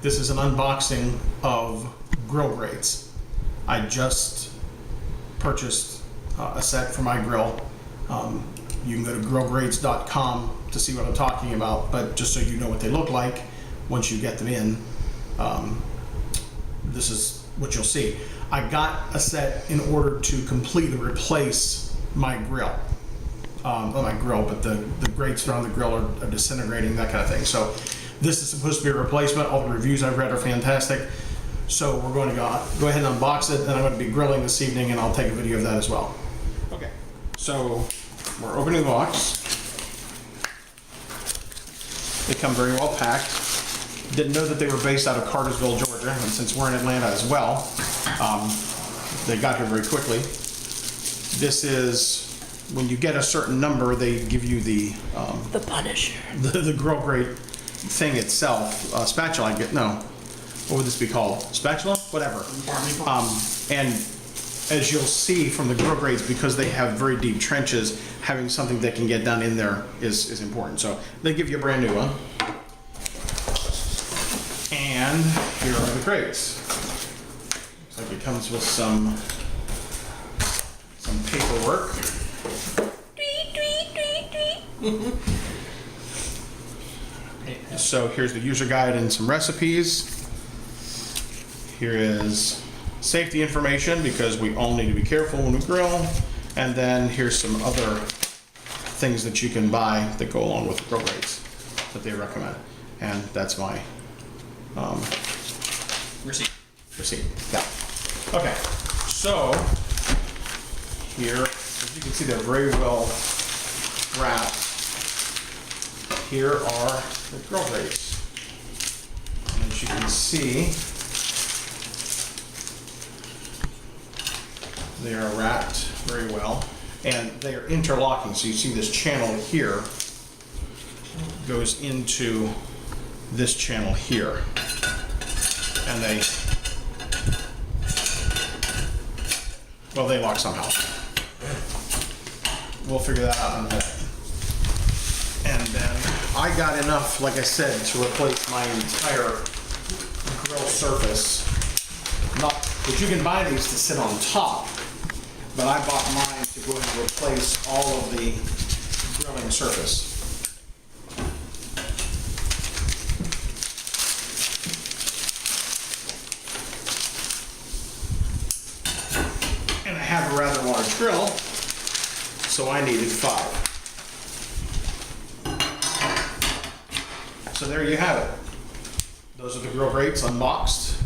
this is an unboxing of grill grates. I just purchased a set for my grill. You can go to grillgrates.com to see what I'm talking about, but just so you know what they look like once you get them in, this is what you'll see. I got a set in order to completely replace my grill. Not my grill, but the grates that are on the grill are disintegrating, that kind of thing. So this is supposed to be a replacement. All the reviews I've read are fantastic. So we're going to go ahead and unbox it, and I'm going to be grilling this evening, and I'll take a video of that as well. Okay, so we're opening the box. They come very well packed. Didn't know that they were based out of Cartersville, Georgia, and since we're in Atlanta as well, they got here very quickly. This is, when you get a certain number, they give you the Punisher. The grill grate thing itself. Spatula, I get, no. What would this be called? Spatula? Whatever. And as you'll see from the grill grates, because they have very deep trenches, having something that can get down in there is important. So they give you a brand new one. And here are the grates. Looks like it comes with some paperwork. So here's the user guide and some recipes. Here is safety information, because we all need to be careful when we grill. And then here's some other things that you can buy that go along with grill grates that they recommend. And that's my receipt. Yeah. Okay. So here, as you can see, they're very well wrapped. Here are the grill grates. And as you can see, they are wrapped very well, and they are interlocking. So you see this channel here goes into this channel here, and they lock somehow. We'll figure that out in a minute. And then I got enough, like I said, to replace my entire grill surface. Not that you can buy these to sit on top, but I bought mine to go and replace all of the grilling surface. And I have a rather large grill, so I needed 5. So there you have it. Those are the grill grates unboxed.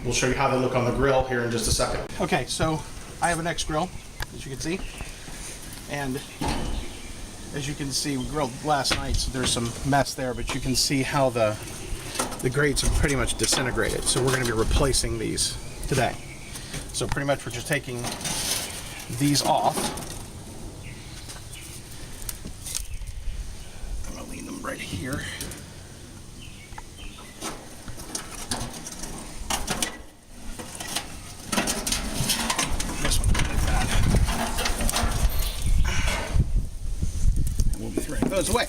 We'll show you how they look on the grill here in just a second. Okay, so I have an X grill, as you can see. And as you can see, we grilled last night, so there's some mess there, but you can see how the grates are pretty much disintegrated. So we're going to be replacing these today. So pretty much we're just taking these off. I'm going to lean them right here. This one like that. And we'll be throwing those away.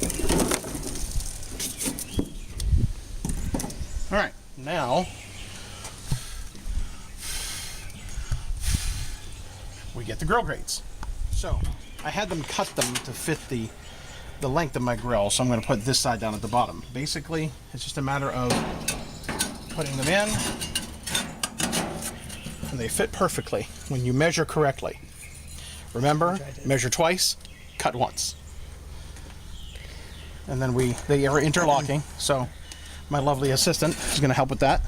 All right, now we get the grill grates. So I had them cut them to fit the length of my grill, so I'm going to put this side down at the bottom. Basically, it's just a matter of putting them in, and they fit perfectly when you measure correctly. Remember, measure twice, cut once. And then they are interlocking, so my lovely assistant is going to help with that.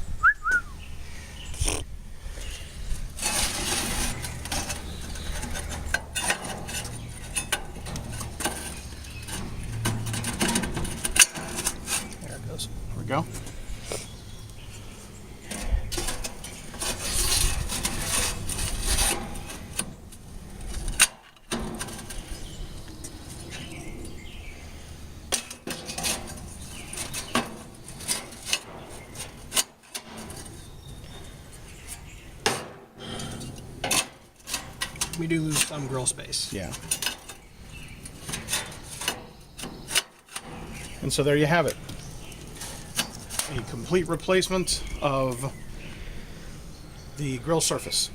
There it goes. There we go. We do lose some grill space. Yeah. And so there you have it. a complete replacement of the grill surface.